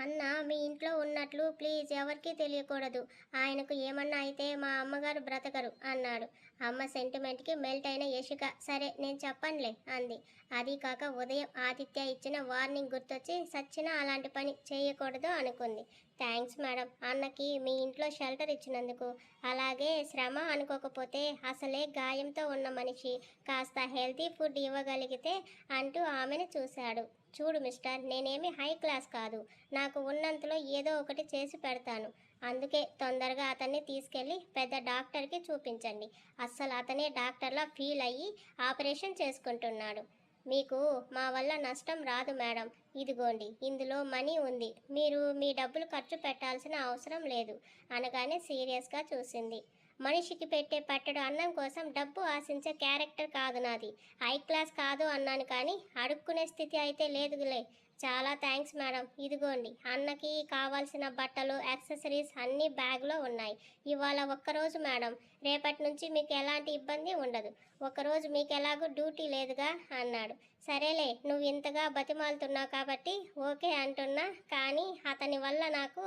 అన్న మీ ఇంట్లో ఉన్నట్లు ప్లీజ్ ఎవరికీ తెలియకూడదు. ఆయనకు ఏమన్నా అయితే మా అమ్మగారు బ్రతకరు అన్నాడు. అమ్మ సెంటిమెంట్కి మెల్ట్ అయిన యశిక సరే నేను చెప్పనులే అంది. అది కాక ఉదయం ఆదిత్య ఇచ్చిన వార్నింగ్ గుర్తొచ్చి సచ్చినా అలాంటి పని చేయకూడదు అనుకుంది. థ్యాంక్స్ మేడం అన్నకి మీ ఇంట్లో షెల్టర్ ఇచ్చినందుకు. అలాగే శ్రమ అనుకోకపోతే అసలే గాయంతో ఉన్న మనిషి కాస్త హెల్తీ ఫుడ్ ఇవ్వగలిగితే అంటూ ఆమెను చూశాడు. చూడు మిస్టర్, నేనేమి హై క్లాస్ కాదు. నాకు ఉన్నంతలో ఏదో ఒకటి చేసి పెడతాను. అందుకే తొందరగా అతన్ని తీసుకెళ్ళి పెద్ద డాక్టర్కి చూపించండి. అస్సలు అతనే డాక్టర్లా ఫీల్ అయ్యి ఆపరేషన్ చేసుకుంటున్నాడు. మీకు మా వల్ల నష్టం రాదు మేడం. ఇదిగోండి ఇందులో మనీ ఉంది. మీరు మీ డబ్బులు ఖర్చు పెట్టాల్సిన అవసరం లేదు అనగానే సీరియస్గా చూసింది. మనిషికి పెట్టే పట్టెడు అన్నం కోసం డబ్బు ఆశించే క్యారెక్టర్ కాదు నాది. హై క్లాస్ కాదు అన్నాను కానీ అడుక్కునే స్థితి అయితే లేదులే. చాలా థ్యాంక్స్ మేడం. ఇదిగోండి అన్నకి కావాల్సిన బట్టలు యాక్సెసరీస్ అన్నీ బ్యాగ్లో ఉన్నాయి. ఇవాళ ఒక్కరోజు మేడం, రేపటి నుంచి మీకు ఎలాంటి ఇబ్బంది ఉండదు. ఒకరోజు మీకు ఎలాగో డ్యూటీ లేదుగా అన్నాడు. సరేలే నువ్వు ఇంతగా బతిమాలుతున్నావు కాబట్టి ఓకే అంటున్నా, కానీ అతని వల్ల నాకు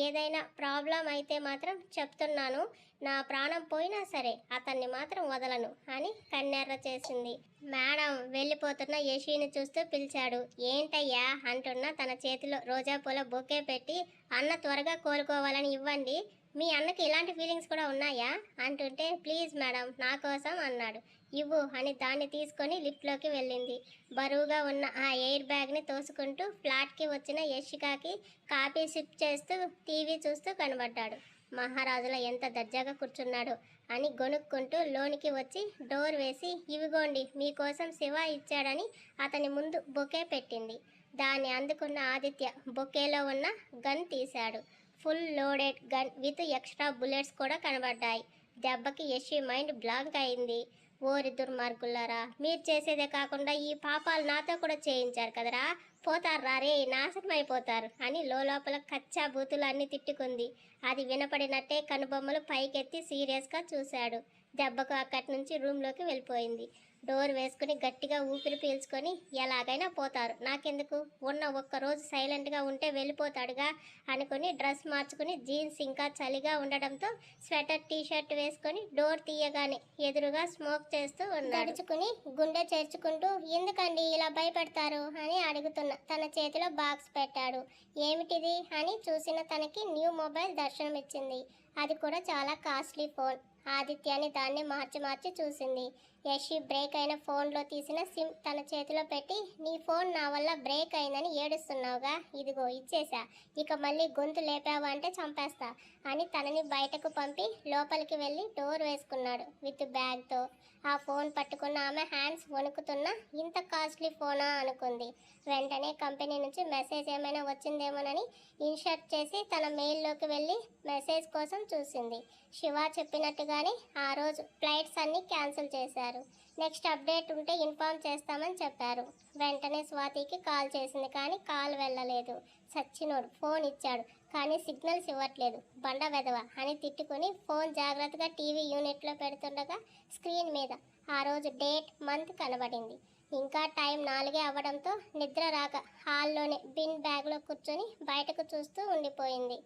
ఏదైనా ప్రాబ్లం అయితే మాత్రం చెప్తున్నాను, నా ప్రాణం పోయినా సరే అతన్ని మాత్రం వదలను అని కన్నెర్ర చేసింది. మేడం వెళ్ళిపోతున్న యశీని చూస్తూ పిలిచాడు. ఏంటయ్యా అంటున్నా తన చేతిలో రోజా పూల బొకే పెట్టి అన్న త్వరగా కోలుకోవాలని ఇవ్వండి. మీ అన్నకి ఇలాంటి ఫీలింగ్స్ కూడా ఉన్నాయా అంటుంటే ప్లీజ్ మేడం నా కోసం అన్నాడు. ఇవ్వు అని దాన్ని తీసుకొని లిఫ్ట్లోకి వెళ్ళింది. బరువుగా ఉన్న ఆ ఎయిర్ బ్యాగ్ని తోసుకుంటూ ఫ్లాట్కి వచ్చిన యశికాకి కాఫీ సిప్ చేస్తూ టీవీ చూస్తూ కనబడ్డాడు. మహారాజులో ఎంత దర్జాగా కూర్చున్నాడు అని గొనుక్కుంటూ లోనికి వచ్చి డోర్ వేసి ఇవిగోండి మీకోసం శివ ఇచ్చాడని అతని ముందు బొకే పెట్టింది. దాన్ని అందుకున్న ఆదిత్య బొకేలో ఉన్న గన్ తీశాడు. Full loaded gun with extra bullets కూడా కనబడ్డాయి. దెబ్బకి యశి మైండ్ బ్లాంక్ అయింది. ఓరి దుర్మార్గులారా, మీరు చేసేదే కాకుండా ఈ పాపాలు నాతో కూడా చేయించారు కదరా, పోతారు రే, నాశనం అయిపోతారు అని లోపల కచ్చా బూతులు అన్నీ తిట్టుకుంది. అది వినపడినట్టే కనుబొమ్మలు పైకెత్తి సీరియస్గా చూశాడు. దెబ్బకు అక్కడి నుంచి రూమ్లోకి వెళ్ళిపోయింది. డోర్ వేసుకుని గట్టిగా ఊపిరి పీల్చుకొని ఎలాగైనా పోతారు, నాకెందుకు, ఉన్న ఒక్కరోజు సైలెంట్గా ఉంటే వెళ్ళిపోతాడుగా అనుకుని డ్రెస్ మార్చుకుని జీన్స్ ఇంకా చలిగా ఉండడంతో స్వెటర్ టీషర్ట్ వేసుకొని డోర్ తీయగానే ఎదురుగా స్మోక్ చేస్తూ నడుచుకుని గుండె చేర్చుకుంటూ ఎందుకండి ఇలా భయపెడతారు అని అడుగుతున్న తన చేతిలో బాక్స్ పెట్టాడు. ఏమిటిది అని చూసిన తనకి న్యూ మొబైల్ దర్శనమిచ్చింది. అది కూడా చాలా కాస్ట్లీ ఫోన్. ఆదిత్యాన్ని దాన్ని మార్చి చూసింది. యశి బ్రేక్ అయిన ఫోన్లో తీసిన సిమ్ తన చేతిలో పెట్టి నీ ఫోన్ నా వల్ల బ్రేక్ అయిందని ఏడుస్తున్నావుగా, ఇదిగో ఇచ్చేసా, ఇక మళ్ళీ గొంతు లేపావా అంటే చంపేస్తా అని తనని బయటకు పంపి లోపలికి వెళ్ళి డోర్ వేసుకున్నాడు విత్ బ్యాగ్తో. ఆ ఫోన్ పట్టుకున్న ఆమె హ్యాండ్స్ వణుకుతున్నా ఇంత కాస్ట్లీ ఫోనా అనుకుంది. వెంటనే కంపెనీ నుంచి మెసేజ్ ఏమైనా వచ్చిందేమోనని ఇన్షర్ట్ చేసి తన మెయిల్లోకి వెళ్ళి మెసేజ్ కోసం చూసింది. శివ చెప్పినట్టుగానే ఆ రోజు ఫ్లైట్స్ అన్నీ క్యాన్సిల్ చేశారు. నెక్స్ట్ అప్డేట్ ఉంటే ఇన్ఫార్మ్ చేస్తామని చెప్పారు. వెంటనే స్వాతికి కాల్ చేసింది కానీ కాల్ వెళ్ళలేదు. సచ్చినోడు ఫోన్ ఇచ్చాడు కానీ సిగ్నల్స్ ఇవ్వట్లేదు, బండ వెదవ అని తిట్టుకుని ఫోన్ జాగ్రత్తగా టీవీ యూనిట్లో పెడుతుండగా స్క్రీన్ మీద ఆ రోజు డేట్ మంత్ కనబడింది. ఇంకా టైం 4 అవ్వడంతో నిద్ర రాక హాల్లోనే బిన్ బ్యాగ్లో కూర్చొని బయటకు చూస్తూ ఉండిపోయింది.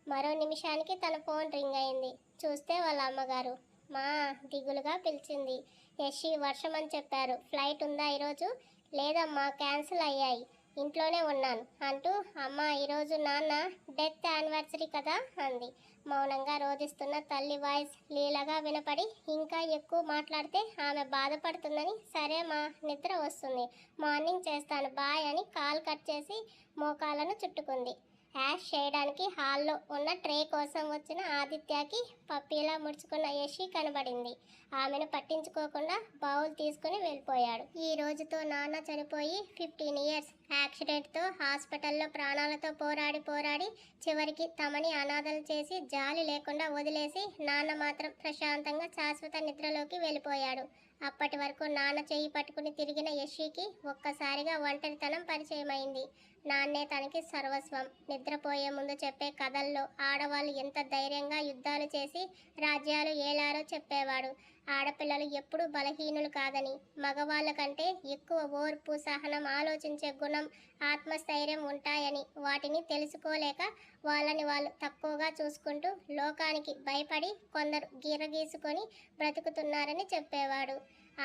మరో నిమిషానికి తన ఫోన్ రింగ్ అయింది. చూస్తే వాళ్ళ అమ్మగారు. మా దిగులుగా పిలిచింది. యశి వర్షం అని చెప్పారు, ఫ్లైట్ ఉందా ఈరోజు? లేదమ్మా క్యాన్సిల్ అయ్యాయి, ఇంట్లోనే ఉన్నాను అంటూ అమ్మ ఈరోజు నాన్న డెత్ యానివర్సరీ కదా అంది. మౌనంగా రోధిస్తున్న తల్లి వాయిస్ లీలగా వినపడి ఇంకా ఎక్కువ మాట్లాడితే ఆమె బాధపడుతుందని సరే మా నిద్ర వస్తుంది, మార్నింగ్ చేస్తాను బాయ్ అని కాల్ కట్ చేసి మోకాలను చుట్టుకుంది. యాష్ చేయడానికి హాల్లో ఉన్న ట్రే కోసం వచ్చిన ఆదిత్యకి పప్పీలా ముడుచుకున్న యశి కనబడింది. ఆమెను పట్టించుకోకుండా బౌల్ తీసుకుని వెళ్ళిపోయాడు. ఈ రోజుతో నాన్న చనిపోయి 15 ఇయర్స్. యాక్సిడెంట్తో హాస్పిటల్లో ప్రాణాలతో పోరాడి చివరికి తమని అనాథలు చేసి జాలి లేకుండా వదిలేసి నాన్న మాత్రం ప్రశాంతంగా శాశ్వత నిద్రలోకి వెళ్ళిపోయాడు. అప్పటి వరకు నాన్న చెయ్యి పట్టుకుని తిరిగిన యశికి ఒక్కసారిగా ఒంటరితనం పరిచయమైంది. నాన్నే తనకి సర్వస్వం. నిద్రపోయే ముందు చెప్పే కథల్లో ఆడవాళ్ళు ఎంత ధైర్యంగా యుద్ధాలు చేసి రాజ్యాలు ఏలారో చెప్పేవాడు. ఆడపిల్లలు ఎప్పుడూ బలహీనులు కాదని, మగవాళ్ళ కంటే ఎక్కువ ఓర్పు, సహనం, ఆలోచించే గుణం, ఆత్మస్థైర్యం ఉంటాయని, వాటిని తెలుసుకోలేక వాళ్ళని వాళ్ళు తక్కువగా చూసుకుంటూ లోకానికి భయపడి కొందరు గిరగీసుకొని బ్రతుకుతున్నారని చెప్పేవాడు.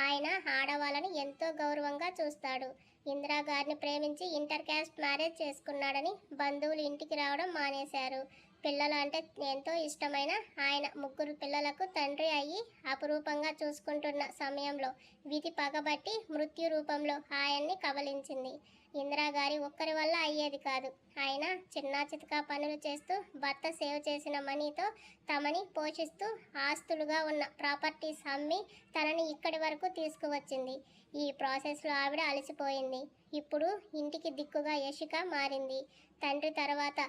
ఆయన ఆడవాళ్ళని ఎంతో గౌరవంగా చూస్తాడు. ఇందిరాగారిని ప్రేమించి ఇంటర్ క్యాస్ట్ మ్యారేజ్ చేసుకున్నాడని బంధువులు ఇంటికి రావడం మానేశారు. పిల్లలు అంటే ఎంతో ఇష్టమైన ఆయన 3 పిల్లలకు తండ్రి అయ్యి అపురూపంగా చూసుకుంటున్న సమయంలో విధి పగబట్టి మృత్యు రూపంలో ఆయన్ని కబలించింది. ఇందిరాగారి ఒక్కరి వల్ల అయ్యేది కాదు. ఆయన చిన్నా చితకా పనులు చేస్తూ భర్త సేవ్ చేసిన మనీతో తమని పోషిస్తూ ఆస్తులుగా ఉన్న ప్రాపర్టీస్ అమ్మి తనని ఇక్కడి వరకు తీసుకువచ్చింది. ఈ ప్రాసెస్లో ఆవిడ అలసిపోయింది. ఇప్పుడు ఇంటికి దిక్కుగా యశిక మారింది. తండ్రి తర్వాత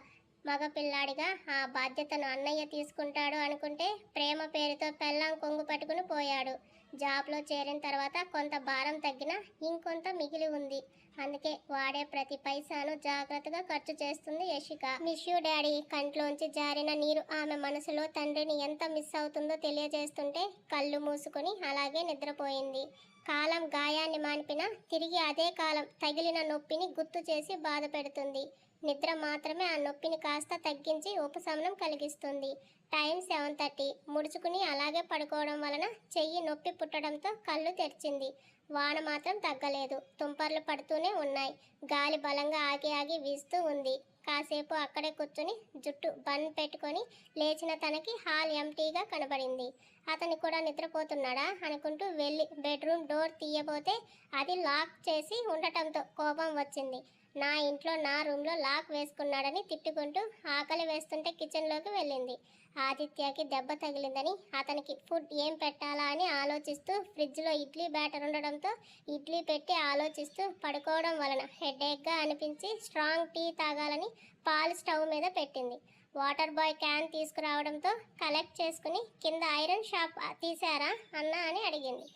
మగపిల్లాడిగా ఆ బాధ్యతను అన్నయ్య తీసుకుంటాడు అనుకుంటే ప్రేమ పేరుతో పెళ్ళాం కొంగు పట్టుకుని పోయాడు. జాబ్లో చేరిన తర్వాత కొంత భారం తగ్గినా ఇంకొంత మిగిలి ఉంది. అందుకే వాడే ప్రతి పైసాను జాగ్రత్తగా ఖర్చు చేస్తుంది యశిక. Miss you daddy. కంట్లోంచి జారిన నీరు ఆమె మనసులో తండ్రిని ఎంత మిస్ అవుతుందో తెలియజేస్తుంటే కళ్ళు మూసుకొని అలాగే నిద్రపోయింది. కాలం గాయాన్ని మాన్పినా తిరిగి అదే కాలం తగిలిన నొప్పిని గుర్తు చేసి బాధ పెడుతుంది. నిద్ర మాత్రమే ఆ నొప్పిని కాస్త తగ్గించి ఉపశమనం కలిగిస్తుంది. టైం 7:30. ముడుచుకుని అలాగే పడుకోవడం వలన చెయ్యి నొప్పి పుట్టడంతో కళ్ళు తెరిచింది. వాన మాత్రం తగ్గలేదు. తుంపర్లు పడుతూనే ఉన్నాయి. గాలి బలంగా ఆగి ఆగి వీస్తూ ఉంది. కాసేపు అక్కడే కూర్చుని జుట్టు బన్ పెట్టుకొని లేచిన తనకి హాల్ ఎంటీగా కనబడింది. అతను కూడా నిద్రపోతున్నాడా అనుకుంటూ వెళ్ళి బెడ్రూమ్ డోర్ తీయబోతే అది లాక్ చేసి ఉండటంతో కోపం వచ్చింది. నా ఇంట్లో నా రూమ్లో లాక్ వేసుకున్నాడని తిట్టుకుంటూ ఆకలి వేస్తుంటే కిచెన్లోకి వెళ్ళింది. ఆదిత్యకి దెబ్బ తగిలిందని అతనికి ఫుడ్ ఏం పెట్టాలా అని ఆలోచిస్తూ ఫ్రిడ్జ్లో ఇడ్లీ బ్యాటర్ ఉండడంతో ఇడ్లీ పెట్టి ఆలోచిస్తూ పడుకోవడం వలన హెడేక్గా అనిపించి స్ట్రాంగ్ టీ తాగాలని పాలు స్టవ్ మీద పెట్టింది. వాటర్ బాయ్ క్యాన్ తీసుకురావడంతో కలెక్ట్ చేసుకుని కింద ఐరన్ షాప్ తీశారా అన్న అని అడిగింది.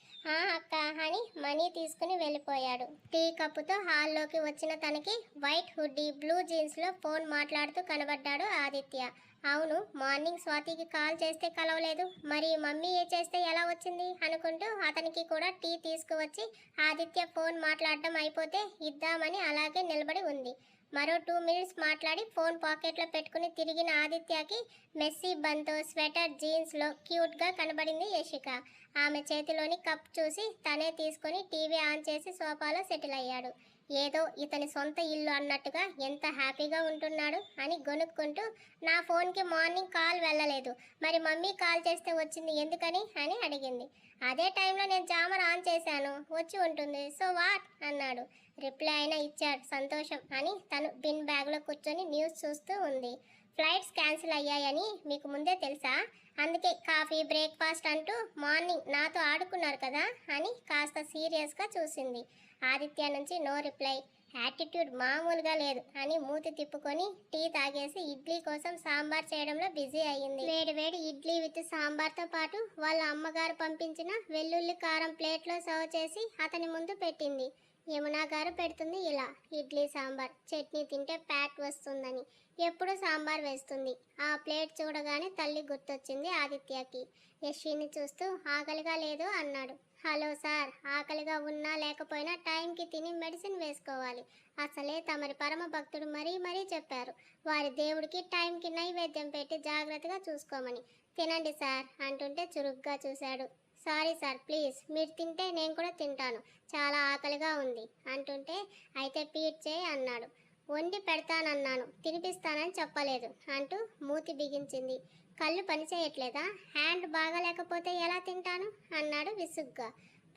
అక్క అని మనీ తీసుకుని వెళ్ళిపోయాడు. టీ కప్పుతో హాల్లోకి వచ్చిన తనకి వైట్ హుడ్డీ, బ్లూ జీన్స్లో ఫోన్ మాట్లాడుతూ కనబడ్డాడు ఆదిత్య. అవును, మార్నింగ్ స్వాతికి కాల్ చేస్తే కలవలేదు, మరి మమ్మీ ఏ చేస్తే ఎలా వచ్చింది అనుకుంటూ అతనికి కూడా టీ తీసుకువచ్చి ఆదిత్య ఫోన్ మాట్లాడడం అయిపోతే ఇద్దామని అలాగే నిలబడి ఉంది. మరో 2 మినిట్స్ మాట్లాడి ఫోన్ పాకెట్లో పెట్టుకుని తిరిగిన ఆదిత్యకి మెస్సీ బంతో స్వెటర్ జీన్స్లో క్యూట్గా కనబడింది యశిక. ఆమె చేతిలోని కప్ చూసి తనే తీసుకొని టీవీ ఆన్ చేసి సోఫాలో సెటిల్ అయ్యాడు. ఏదో ఇతని సొంత ఇల్లు అన్నట్టుగా ఎంత హ్యాపీగా ఉంటున్నాడు అని గొనుక్కుంటూ నా ఫోన్కి మార్నింగ్ కాల్ వెళ్ళలేదు, మరి మమ్మీ కాల్ చేస్తే వచ్చింది ఎందుకని అని అడిగింది. అదే టైంలో నేను జామర్ ఆన్ చేశాను, వచ్చి ఉంటుంది, సో వాట్ అన్నాడు. రిప్లై అయినా ఇచ్చాడు, సంతోషం అని తను బిన్ బ్యాగ్లో కూర్చొని న్యూస్ చూస్తూ ఉంది. ఫ్లైట్స్ క్యాన్సిల్ అయ్యాయని మీకు ముందే తెలుసా? అందుకే కాఫీ బ్రేక్ఫాస్ట్ అంటూ మార్నింగ్ నాతో ఆడుకున్నారు కదా అని కాస్త సీరియస్గా చూసింది. ఆదిత్య నుంచి నో రిప్లై. యాటిట్యూడ్ మామూలుగా లేదు అని మూతి తిప్పుకొని టీ తాగేసి ఇడ్లీ కోసం సాంబార్ చేయడంలో బిజీ అయ్యింది. వేడి ఇడ్లీ విత్ సాంబార్తో పాటు వాళ్ళ అమ్మగారు పంపించిన వెల్లుల్లి కారం ప్లేట్లో సర్వ్ చేసి అతని ముందు పెట్టింది. యమునా గారు పెడుతుంది ఇలా ఇడ్లీ సాంబార్, చట్నీ తింటే ఫ్యాట్ వస్తుందని ఎప్పుడు సాంబార్ వేస్తుంది. ఆ ప్లేట్ చూడగానే తల్లి గుర్తొచ్చింది ఆదిత్యకి. యశ్విని చూస్తూ ఆకలిగా లేదు అన్నాడు. హలో సార్, ఆకలిగా ఉన్నా లేకపోయినా టైంకి తిని మెడిసిన్ వేసుకోవాలి. అసలే తమరి పరమ భక్తుడు మరీ చెప్పారు వారి దేవుడికి టైంకి నైవేద్యం పెట్టి జాగ్రత్తగా చూసుకోమని. తినండి సార్ అంటుంటే చురుగ్గా చూశాడు. సారీ సార్, ప్లీజ్ మీరు తింటే నేను కూడా తింటాను, చాలా ఆకలిగా ఉంది అంటుంటే అయితే ఫీడ్ చేయి అన్నాడు. వండి పెడతానన్నాను, తినిపిస్తానని చెప్పలేదు అంటూ మూతి బిగించింది. కళ్ళు పనిచేయట్లేదా? హ్యాండ్ బాగాలేకపోతే ఎలా తింటాను అన్నాడు విసుగ్గా.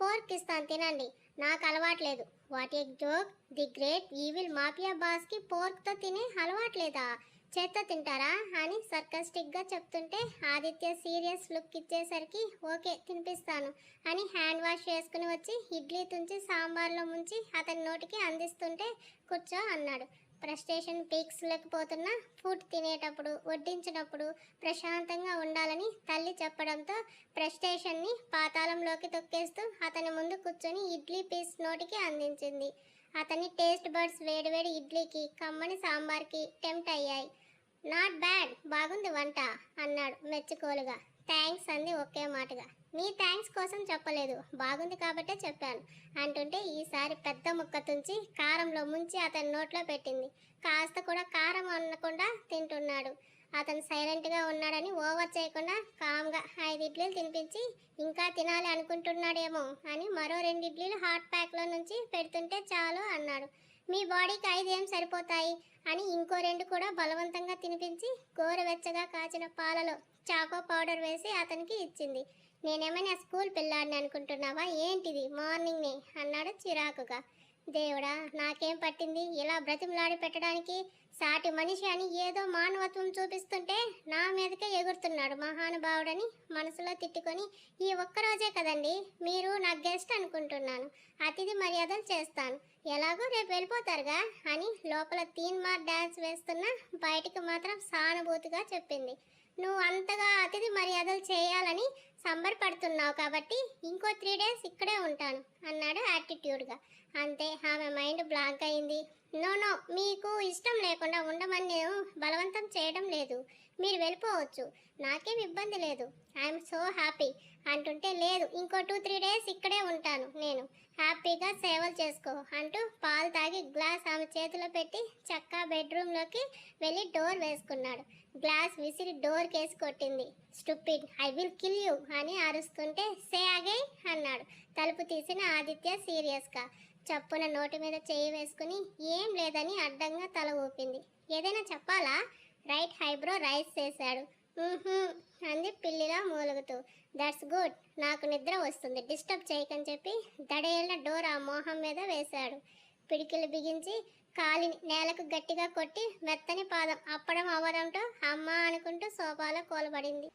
పోర్క్ ఇస్తాను తినండి, నాకు అలవాట్లేదు. What a joke, the great evil mafia బాస్కి పోర్క్తో తినే అలవాట్లేదా? చేత్తో తింటారా అని సర్కస్టిక్గా చెప్తుంటే ఆదిత్య సీరియస్ లుక్ ఇచ్చేసరికి ఓకే తినిపిస్తాను అని హ్యాండ్ వాష్ చేసుకుని వచ్చి ఇడ్లీ తుంచి సాంబార్లో ముంచి అతని నోటికి అందిస్తుంటే కూర్చో అన్నాడు. ఫ్రస్ట్రేషన్ పీక్స్ లేకపోతున్నా ఫుడ్ తినేటప్పుడు వడ్డించినప్పుడు ప్రశాంతంగా ఉండాలని తల్లి చెప్పడంతో ఫ్రస్ట్రేషన్ని పాతాళంలోకి తొక్కేస్తూ అతని ముందు కూర్చొని ఇడ్లీ పీస్ నోటికి అందించింది. అతని టేస్ట్ బడ్స్ వేడివేడి ఇడ్లీకి కమ్మని సాంబార్కి టెంప్ట్ అయ్యాయి. నాట్ బ్యాడ్, బాగుంది వంట అన్నాడు మెచ్చుకోలుగా. థ్యాంక్స్ అంది ఒకే మాటగా. నీ థ్యాంక్స్ కోసం చెప్పలేదు, బాగుంది కాబట్టే చెప్పాను అంటుంటే ఈసారి పెద్ద ముక్క తుంచి కారంలో ముంచి అతని నోట్లో పెట్టింది. కాస్త కూడా కారం అనకుండా తింటున్నాడు. అతను సైలెంట్గా ఉన్నాడని ఓవర్ చేయకుండా కామ్గా 5 ఇడ్లీలు తినిపించి ఇంకా తినాలి అనుకుంటున్నాడేమో అని మరో 2 ఇడ్లీలు హాట్ ప్యాక్లో నుంచి పెడుతుంటే చాలు అన్నాడు. మీ బాడీకి 5 ఏం సరిపోతాయి అని ఇంకో 2 కూడా బలవంతంగా తినిపించి గోరువెచ్చగా కాచిన పాలలో చాకో పౌడర్ వేసి అతనికి ఇచ్చింది. నేనేమైనా స్కూల్ పిల్లాడిని అనుకుంటున్నావా ఏంటిది మార్నింగ్ని అన్నాడు చిరాకుగా. దేవుడా, నాకేం పట్టింది ఇలా బ్రతిమలాడి పెట్టడానికి? సాటి మనిషి అని ఏదో మానవత్వం చూపిస్తుంటే నా మీదకే ఎగురుతున్నాడు మహానుభావుడని మనసులో తిట్టుకొని, ఈ ఒక్కరోజే కదండి మీరు నా గెస్ట్ అనుకుంటున్నాను, అతిథి మర్యాదలు చేస్తాను, ఎలాగో రేపు వెళ్ళిపోతారుగా అని లోపల తీన్మార్ డ్యాన్స్ వేస్తున్నా బయటికి మాత్రం సానుభూతిగా చెప్పింది. నువ్వు అంతగా అతిథి మర్యాదలు చేయాలని సంబరపడుతున్నావు కాబట్టి ఇంకో 3 డేస్ ఇక్కడే ఉంటాను అన్నాడు యాటిట్యూడ్గా. అంతే, ఆమె మైండ్ బ్లాంక్ అయింది. నో నో, మీకు ఇష్టం లేకుండా ఉండమని నేను బలవంతం చేయడం లేదు, మీరు వెళ్ళిపోవచ్చు, నాకేం ఇబ్బంది లేదు, ఐఎమ్ సో హ్యాపీ అంటుంటే లేదు, ఇంకో 2-3 డేస్ ఇక్కడే ఉంటాను నేను, హ్యాపీగా సేవలు చేసుకో అంటూ పాలు తాగి గ్లాస్ ఆమె చేతిలో పెట్టి చక్కా బెడ్రూమ్లోకి వెళ్ళి డోర్ వేసుకున్నాడు. గ్లాస్ విసిరి డోర్ కేసి కొట్టింది. Stupid, I will kill you అని అరుస్తుంటే సే అగైన్ అన్నాడు తలుపు తీసిన ఆదిత్య సీరియస్గా. చప్పున నోటి మీద చేయి వేసుకుని ఏం లేదని అడ్డంగా తల ఊపింది. ఏదైనా చెప్పాలా? రైట్ హైబ్రో రైస్ చేశాడు. అంది పిల్లిలా మూలుగుతూ. దట్స్ గుడ్, నాకు నిద్ర వస్తుంది, డిస్టర్బ్ చేయకని చెప్పి దడేళ్ళ డోర్ ఆ మోహం మీద వేశాడు. పిడికిలు బిగించి కాలిని నేలకు గట్టిగా కొట్టి మెత్తని పాదం అప్పడం అవ్వడంతో అమ్మ అనుకుంటూ సోఫాలో కూలబడింది.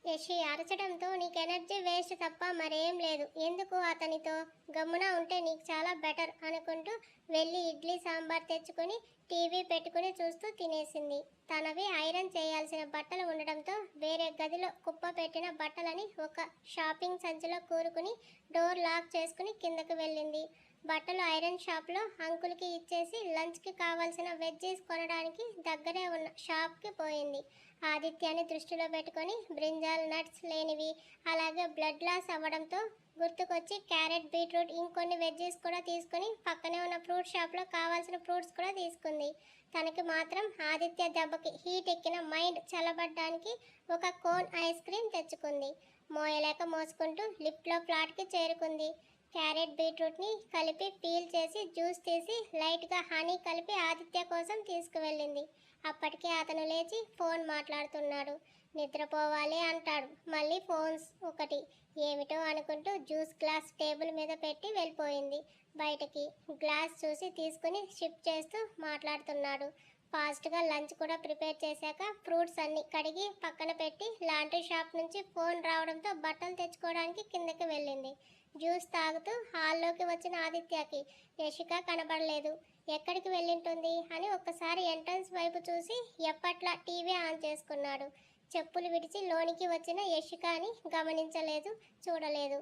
యశి అరచడంతో నీకు ఎనర్జీ వేస్ట్ తప్ప మరేం లేదు, ఎందుకు అతనితో, గమ్మున ఉంటే నీకు చాలా బెటర్ అనుకుంటూ వెళ్ళి ఇడ్లీ సాంబార్ తెచ్చుకొని టీవీ పెట్టుకుని చూస్తూ తినేసింది. తనవి ఐరన్ చేయాల్సిన బట్టలు ఉండడంతో వేరే గదిలో కుప్ప పెట్టిన బట్టలని ఒక షాపింగ్ సంచిలో కూరుకుని డోర్ లాక్ చేసుకుని కిందకు వెళ్ళింది. బట్టలు ఐరన్ షాప్లో అంకుల్కి ఇచ్చేసి లంచ్కి కావాల్సిన వెజ్జీస్ కొనడానికి దగ్గరే ఉన్న షాప్కి పోయింది. ఆదిత్యాన్ని దృష్టిలో పెట్టుకొని బ్రింజాల్ నట్స్ లేనివి, అలాగే బ్లడ్ లాస్ అవ్వడంతో గుర్తుకొచ్చి క్యారెట్, బీట్రూట్, ఇంకొన్ని వెజ్జీస్ కూడా తీసుకుని పక్కనే ఉన్న ఫ్రూట్ షాప్లో కావాల్సిన ఫ్రూట్స్ కూడా తీసుకుంది. తనకి మాత్రం ఆదిత్య దెబ్బకి హీట్ ఎక్కిన మైండ్ చల్లబడ్డానికి ఒక కోన్ ఐస్ క్రీమ్ తెచ్చుకుంది. మోయలేక మోసుకుంటూ లిఫ్ట్లో ఫ్లాట్కి చేరుకుంది. క్యారెట్, బీట్రూట్ని కలిపి పీల్ చేసి జ్యూస్ తీసి లైట్గా హనీ కలిపి ఆదిత్య కోసం తీసుకువెళ్ళింది. అప్పటికే అతను లేచి ఫోన్ మాట్లాడుతున్నాడు. నిద్రపోవాలి అంటాడు, మళ్ళీ ఫోన్స్ ఒకటి, ఏమిటో అనుకుంటూ జ్యూస్ గ్లాస్ టేబుల్ మీద పెట్టి వెళ్ళిపోయింది బయటకి. గ్లాస్ చూసి తీసుకుని షిప్ చేస్తూ మాట్లాడుతున్నాడు. ఫాస్ట్గా లంచ్ కూడా ప్రిపేర్ చేశాక ఫ్రూట్స్ అన్ని కడిగి పక్కన పెట్టి లాండ్రీ షాప్ నుంచి ఫోన్ రావడంతో బట్టలు తెచ్చుకోవడానికి కిందకి వెళ్ళింది. జ్యూస్ తాగుతూ హాల్లోకి వచ్చిన ఆదిత్యకి యశిక కనబడలేదు. ఎక్కడికి వెళ్ళింటుంది అని ఒక్కసారి ఎంట్రన్స్ వైపు చూసి ఎప్పట్లా టీవీ ఆన్ చేసుకున్నాడు. చెప్పులు విడిచి లోనికి వచ్చిన యశికని గమనించలేదు, చూడలేదు.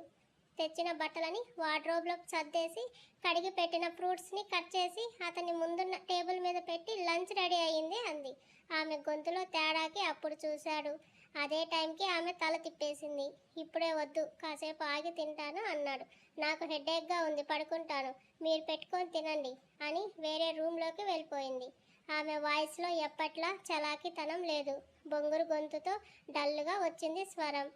తెచ్చిన బట్టలని వార్డ్రోబ్లో సర్దేసి కడిగి పెట్టిన ఫ్రూట్స్ని కట్ చేసి అతని ముందున్న టేబుల్ మీద పెట్టి లంచ్ రెడీ అయ్యింది అంది. ఆమె గొంతులో తేడాకి అప్పుడు చూశాడు. అదే టైంకి ఆమె తల తిప్పేసింది. ఇప్పుడే వద్దు, కాసేపు ఆగి తింటాను అన్నాడు. నాకు హెడేక్గా ఉంది, పడుకుంటాను, మీరు పెట్టుకొని తినండి అని వేరే రూమ్లోకి వెళ్ళిపోయింది. ఆమె వాయిస్లో ఎప్పట్లా చలాకీతనం లేదు. బొంగురు గొంతుతో డల్గా వచ్చింది స్వరం.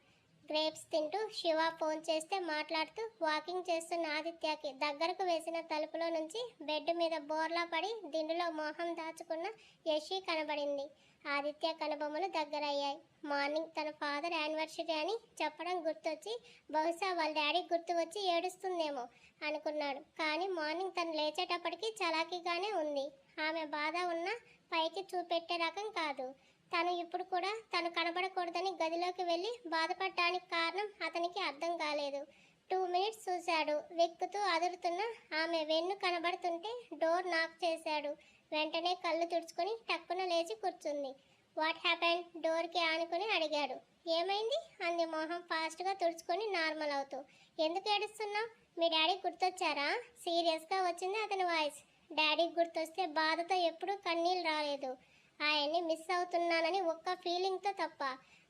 గ్రేప్స్ తింటూ శివ ఫోన్ చేస్తే మాట్లాడుతూ వాకింగ్ చేస్తున్న ఆదిత్యకి దగ్గరకు వేసిన తలుపులో నుంచి బెడ్ మీద బోర్లా పడి దిండులో మోహం దాచుకున్న యశి కనబడింది. ఆదిత్య కనుబొమ్మలు దగ్గరయ్యాయి. మార్నింగ్ తన ఫాదర్ యానివర్సరీ అని చెప్పడం గుర్తొచ్చి బహుశా వాళ్ళ డాడీ గుర్తు వచ్చి ఏడుస్తుందేమో అనుకున్నాడు. కానీ మార్నింగ్ తను లేచేటప్పటికి చలాకీగానే ఉంది. ఆమె బాధ ఉన్న పైకి చూపెట్టే రకం కాదు. తను ఇప్పుడు కూడా తను కనబడకూడదని గదిలోకి వెళ్ళి బాధపడటానికి కారణం అతనికి అర్థం కాలేదు. 2 మినిట్స్ చూశాడు. వెక్కుతూ అదురుతున్న ఆమె వెన్ను కనబడుతుంటే డోర్ నాక్ చేశాడు. వెంటనే కళ్ళు తుడుచుకొని టక్కున లేచి కూర్చుంది. What happen? డోర్కి ఆనుకుని అడిగాడు. ఏమైంది? అంది మొహం ఫాస్ట్గా తుడుచుకొని నార్మల్ అవుతూ. ఎందుకు ఏడుస్తున్నావు? మీ డాడీ గుర్తొచ్చారా? సీరియస్గా వచ్చింది అతని వాయిస్. డాడీకి గుర్తొస్తే బాధతో ఎప్పుడూ కన్నీళ్ళు రాలేదు. ఆయన్ని మిస్ అవుతున్నానని ఒక్క ఫీలింగ్తో తప్ప.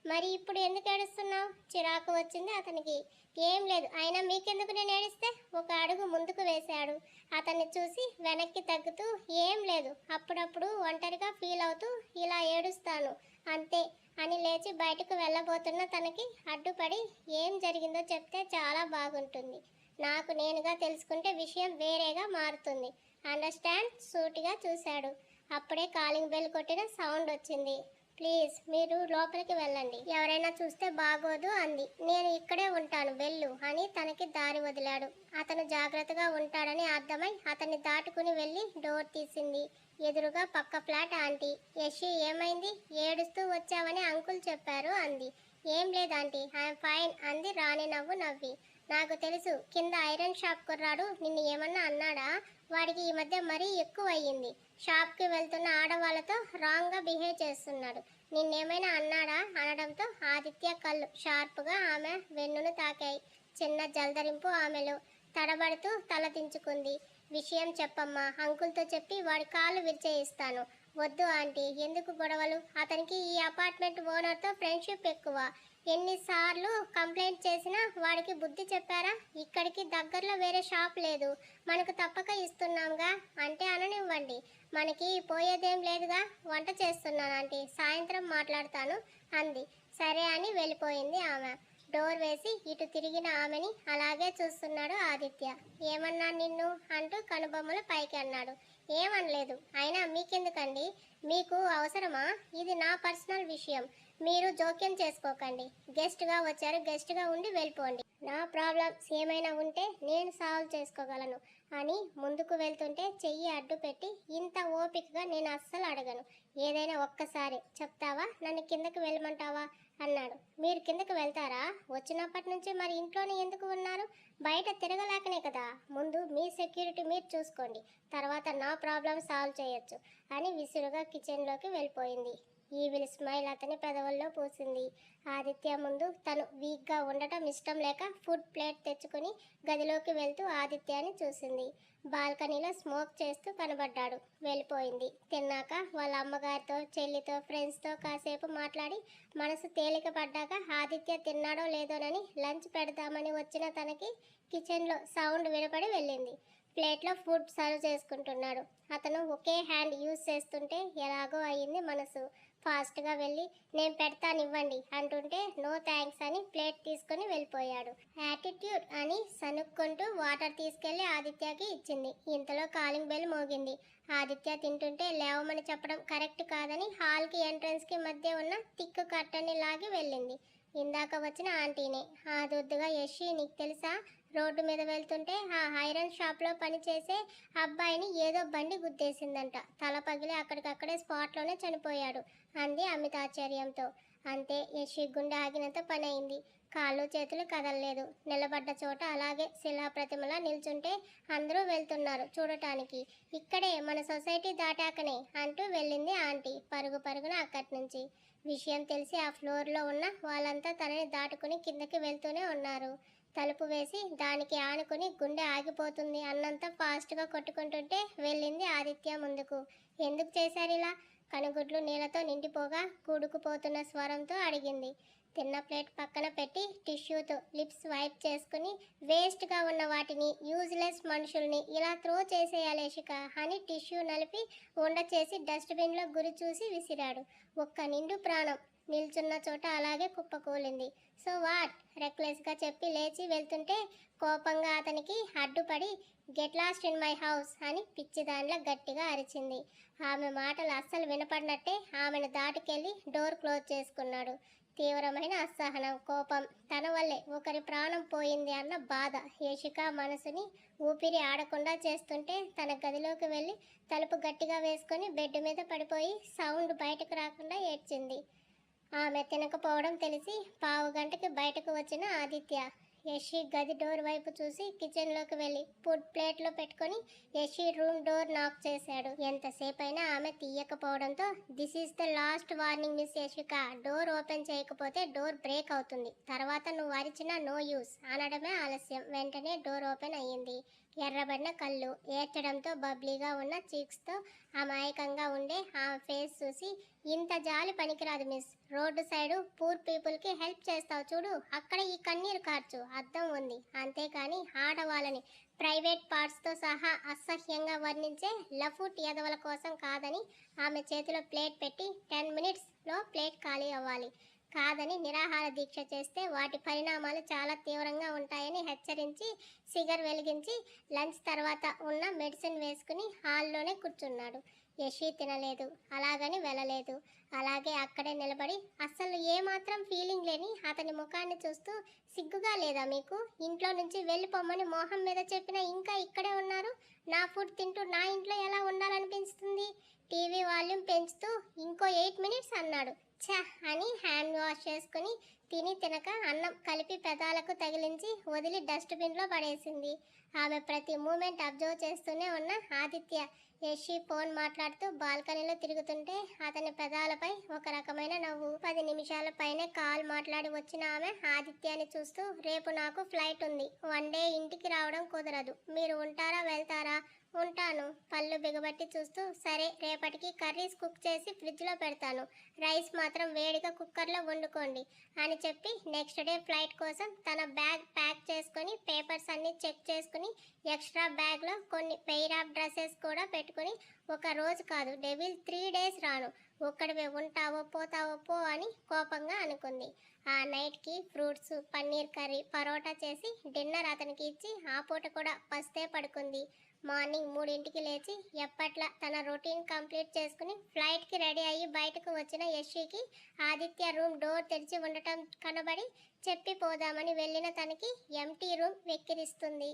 మరి ఇప్పుడు ఎందుకు ఏడుస్తున్నావు? చిరాకు వచ్చింది అతనికి. ఏం లేదు, అయినా మీకెందుకు నేను ఏడిస్తే? ఒక అడుగు ముందుకు వేశాడు. అతన్ని చూసి వెనక్కి తగ్గుతూ, ఏం లేదు, అప్పుడప్పుడు ఒంటరిగా ఫీల్ అవుతూ ఇలా ఏడుస్తాను అంతే అని లేచి బయటకు వెళ్ళబోతున్న తనకి అడ్డుపడి, ఏం జరిగిందో చెప్తే చాలా బాగుంటుంది. నాకు నేనుగా తెలుసుకుంటే విషయం వేరేగా మారుతుంది. అండర్స్టాండ్? సూటిగా చూశాడు. అప్పుడే కాలింగ్ బెల్ కొట్టిన సౌండ్ వచ్చింది. ప్లీజ్ మీరు లోపలికి వెళ్ళండి, ఎవరైనా చూస్తే బాగోదు అంది. నేను ఇక్కడే ఉంటాను, వెళ్ళు అని తనకి దారి వదిలాడు. అతను జాగ్రత్తగా ఉంటాడని అర్థమై అతన్ని దాటుకుని వెళ్ళి డోర్ తీసింది. ఎదురుగా పక్క ఫ్లాట్ ఆంటీ. యషి ఏమైంది? ఏడుస్తూ వచ్చావని అంకుల్ చెప్పారు అంది. ఏం లేదు ఆంటీ, ఐఎమ్ ఫైన్ అంది రాణి నవ్వు నవ్వి. నాకు తెలుసు, కింద ఐరన్ షాప్ కుర్రాడు నిన్ను ఏమన్నా అన్నాడా? వాడికి ఈ మధ్య మరీ ఎక్కువ అయ్యింది. షాప్కి వెళ్తున్న ఆడవాళ్ళతో రాంగ్గా బిహేవ్ చేస్తున్నాడు. నిన్నేమైనా అన్నాడా? అనడంతో ఆదిత్య కళ్ళు షార్ప్గా ఆమె వెన్నును తాకాయి. చిన్న జల్దరింపు ఆమెలో. తడబడుతూ తల దించుకుంది. విషయం చెప్పమ్మా, అంకుల్తో చెప్పి వాడి కాళ్ళు విరిచేయిస్తాను. వద్దు ఆంటీ, ఎందుకు గొడవలు? అతనికి ఈ అపార్ట్మెంట్ ఓనర్తో ఫ్రెండ్షిప్ ఎక్కువ. ఎన్నిసార్లు కంప్లైంట్ చేసినా వాడికి బుద్ధి చెప్పారా? ఇక్కడికి దగ్గరలో వేరే షాప్ లేదు, మనకు తప్పక ఇస్తున్నాంగా. అంటే అననివ్వండి, మనకి పోయేదేం లేదుగా. వంట చేస్తున్నాను ఆంటీ, సాయంత్రం మాట్లాడతాను అంది. సరే అని వెళ్ళిపోయింది ఆమె. డోర్ వేసి ఇటు తిరిగిన ఆమెని అలాగే చూస్తున్నాడు ఆదిత్య. ఏమన్నా నిన్ను అంటూ కనుబొమ్మలు పైకి అన్నాడు. ఏమనలేదు, అయినా మీకెందుకండి? మీకు అవసరమా? ఇది నా పర్సనల్ విషయం, మీరు జోక్యం చేసుకోకండి. గెస్ట్గా వచ్చారు, గెస్ట్గా ఉండి వెళ్ళిపోండి. నా ప్రాబ్లమ్స్ ఏమైనా ఉంటే నేను సాల్వ్ చేసుకోగలను అని ముందుకు వెళ్తుంటే చెయ్యి అడ్డు పెట్టి, ఇంత ఓపికగా నేను అస్సలు అడగను. ఏదైనా ఒక్కసారి చెప్తావా? నన్ను కిందకి వెళ్ళమంటావా అన్నాడు. మీరు కిందకి వెళ్తారా? వచ్చినప్పటి నుంచి మరి ఇంట్లోనే ఎందుకు ఉన్నారు? బయట తిరగలేకనే కదా. ముందు మీ సెక్యూరిటీ మీరు చూసుకోండి, తర్వాత నా ప్రాబ్లం సాల్వ్ చేయొచ్చు అని విసురుగా కిచెన్లోకి వెళ్ళిపోయింది. ఈవిల్ స్మైల్ అతని పెదవుల్లో పూసింది. ఆదిత్య ముందు తను వీక్గా ఉండటం ఇష్టం లేక ఫుడ్ ప్లేట్ తెచ్చుకుని గదిలోకి వెళ్తూ ఆదిత్యాన్ని చూసింది. బాల్కనీలో స్మోక్ చేస్తూ కనబడ్డాడు. వెళ్ళిపోయింది. తిన్నాక వాళ్ళ అమ్మగారితో, చెల్లితో, ఫ్రెండ్స్తో కాసేపు మాట్లాడి మనసు తేలిక పడ్డాక ఆదిత్య తిన్నాడో లేదోనని లంచ్ పెడదామని వచ్చిన తనకి కిచెన్లో సౌండ్ వినపడి వెళ్ళింది. ప్లేట్లో ఫుడ్ సర్వ్ చేసుకుంటున్నాడు. అతను ఒకే హ్యాండ్ యూజ్ చేస్తుంటే ఎలాగో అయ్యింది మనసు. ఫాస్ట్గా వెళ్ళి నేను పెడతానివ్వండి అంటుంటే నో థ్యాంక్స్ అని ప్లేట్ తీసుకొని వెళ్ళిపోయాడు. యాటిట్యూడ్ అని సనుక్కుంటూ వాటర్ తీసుకెళ్లి ఆదిత్యకి ఇచ్చింది. ఇంతలో కాలింగ్ బెల్ మోగింది. ఆదిత్య తింటుంటే లేవమని చెప్పడం కరెక్ట్ కాదని హాల్కి ఎంట్రన్స్కి మధ్య ఉన్న తిక్కు కట్టని లాగి వెళ్ళింది. ఇందాక వచ్చిన ఆంటీనే. ఆ దుద్దుగా యషి, నీకు తెలుసా, రోడ్డు మీద వెళ్తుంటే ఆ ఐరన్ షాప్లో పనిచేసే అబ్బాయిని ఏదో బండి గుద్దేసిందంట. తల పగిలి అక్కడికక్కడే స్పాట్లోనే చనిపోయాడు అంది అమితాశ్చర్యంతో. అంతే, యశి గుండె ఆగినంత పని అయింది. కాళ్ళు చేతులు కదలలేదు. నిలబడ్డ చోట అలాగే శిలాప్రతిమలా నిల్చుంటే అందరూ వెళ్తున్నారు చూడటానికి. ఇక్కడే, మన సొసైటీ దాటాకనే అంటూ వెళ్ళింది ఆంటీ పరుగు పరుగున అక్కడి నుంచి. విషయం తెలిసి ఆ ఫ్లోర్లో ఉన్న వాళ్ళంతా తనని దాటుకుని కిందకి వెళ్తూనే ఉన్నారు. తలుపు వేసి దానికి ఆనుకుని గుండె ఆగిపోతుంది అన్నంత ఫాస్ట్గా కొట్టుకుంటుంటే వెళ్ళింది ఆదిత్య ముందుకు. ఎందుకు చేశారిలా? కనుగుడ్లు నీళ్ళతో నిండిపోగా కూడుకుపోతున్న స్వరంతో అడిగింది. తిన్న ప్లేట్ పక్కన పెట్టి టిష్యూతో లిప్స్ వైప్ చేసుకుని, వేస్ట్గా ఉన్న వాటిని, యూజ్లెస్ మనుషుల్ని ఇలా త్రో చేసేయాలేషిక అని టిష్యూ నలిపి ఉండ చేసి డస్ట్బిన్లో గురి చూసి విసిరాడు. ఒక్క నిండు ప్రాణం నిల్చున్న చోట అలాగే కుప్పకూలింది. So what? రెక్లెస్గా చెప్పి లేచి వెళ్తుంటే కోపంగా అతనికి అడ్డుపడి get lost in my house అని పిచ్చిదానిలా గట్టిగా అరిచింది. ఆమె మాటలు అస్సలు వినపడినట్టే ఆమెను దాటుకెళ్ళి డోర్ క్లోజ్ చేసుకున్నాడు. తీవ్రమైన అసహనం, కోపం, తన వల్లే ఒకరి ప్రాణం పోయింది అన్న బాధ యశిక మనసుని ఊపిరి ఆడకుండా చేస్తుంటే తన గదిలోకి వెళ్ళి తలుపు గట్టిగా వేసుకొని బెడ్ మీద పడిపోయి సౌండ్ బయటకు రాకుండా ఏడ్చింది. ఆమె తినకపోవడం తెలిసి పావు గంటకి బయటకు వచ్చిన ఆదిత్య, యషి గది డోర్ వైపు చూసి కిచెన్లోకి వెళ్ళి ఫుడ్ ప్లేట్లో పెట్టుకొని యషి రూమ్ డోర్ నాక్ చేశాడు. ఎంతసేపైనా ఆమె తీయకపోవడంతో this is the last warning miss Yashika, door open చేయకపోతే డోర్ బ్రేక్ అవుతుంది, తర్వాత నువ్వు అరిచినా నో యూస్ అనడమే ఆలస్యం. వెంటనే డోర్ ఓపెన్ అయ్యింది. ఎర్రబడిన కళ్ళు, ఏడ్చడంతో బబ్లీగా ఉన్న చీక్స్తో అమాయకంగా ఉండే ఆ ఫేస్ చూసి ఇంత జాలి పనికిరాదు మిస్, రోడ్డు సైడు పూర్ పీపుల్కి హెల్ప్ చేస్తావు చూడు, అక్కడ ఈ కన్నీరు కార్చు అర్థం ఉంది, అంతేకాని ఆడవాళ్ళని ప్రైవేట్ పార్ట్స్తో సహా అసహ్యంగా వర్ణించే లఫుట్ ఎదవల కోసం కాదని ఆమె చేతిలో ప్లేట్ పెట్టి 10 మినిట్స్లో ప్లేట్ ఖాళీ అవ్వాలి, కాదని నిరాహార దీక్ష చేస్తే వాటి పరిణామాలు చాలా తీవ్రంగా ఉంటాయని హెచ్చరించి సిగర్ వెలిగించి లంచ్ తర్వాత ఉన్న మెడిసిన్ వేసుకుని హాల్లోనే కూర్చున్నాడు. యషి తినలేదు, అలాగని వెళ్ళలేదు. అలాగే అక్కడే నిలబడి అస్సలు ఏమాత్రం ఫీలింగ్ లేని అతని ముఖాన్ని చూస్తూ సిగ్గుగా లేదా మీకు, ఇంట్లో నుంచి వెళ్ళిపోమ్మని మోహం మీద చెప్పినా ఇంకా ఇక్కడే ఉన్నారు, నా ఫుడ్ తింటూ నా ఇంట్లో ఎలా ఉండాలనిపిస్తుంది, టీవీ వాల్యూమ్ పెంచుతూ ఇంకో 8 మినిట్స్ అన్నాడు. ఛ అని హ్యాండ్ వాష్ చేసుకుని తిని తినక అన్నం కలిపి పెదాలకు తగిలించి వదిలి డస్ట్బిన్లో పడేసింది. ఆమె ప్రతి మూమెంట్ అబ్జర్వ్ చేస్తూనే ఉన్న ఆదిత్య యషి ఫోన్ మాట్లాడుతూ బాల్కనీలో తిరుగుతుంటే అతని పెదాలపై ఒక రకమైన నవ్వు. 10 నిమిషాల పైనే కాల్ మాట్లాడి వచ్చిన ఆమె ఆదిత్యాన్ని చూస్తూ రేపు నాకు ఫ్లైట్ ఉంది, 1 డే ఇంటికి రావడం కుదరదు, మీరు ఉంటారా వెళ్తారా, ఉంటాను పళ్ళు బిగబట్టి చూస్తూ సరే రేపటికి కర్రీస్ కుక్ చేసి ఫ్రిడ్జ్లో పెడతాను, రైస్ మాత్రం వేడిగా కుక్కర్లో వండుకోండి అని చెప్పి నెక్స్ట్ డే ఫ్లైట్ కోసం తన బ్యాగ్ ప్యాక్ చేసుకొని పేపర్స్ అన్ని చెక్ చేసుకుని ఎక్స్ట్రా బ్యాగ్లో కొన్ని పెయిర్ ఆఫ్ డ్రెస్సెస్ కూడా పెట్టుకుని ఒక రోజు కాదు డెవిల్ 3 డేస్ రాను, ఒక్కడివే ఉంటావో పోతావో పో అని కోపంగా అనుకుంది. ఆ నైట్కి ఫ్రూట్స్, పన్నీర్ కర్రీ, పరోటా చేసి డిన్నర్ అతనికి ఇచ్చి ఆ పూట కూడా పస్తే పడుకుంది. మార్నింగ్ 3ంటికి లేచి ఎప్పట్లా తన రొటీన్ కంప్లీట్ చేసుకుని ఫ్లైట్కి రెడీ అయ్యి బయటకు వచ్చిన యషికి ఆదిత్య రూమ్ డోర్ తెరిచి ఉండటం కనబడి చెప్పి పోదామని వెళ్ళిన తనకి ఎంటీ రూమ్ వెక్కిరిస్తుంది.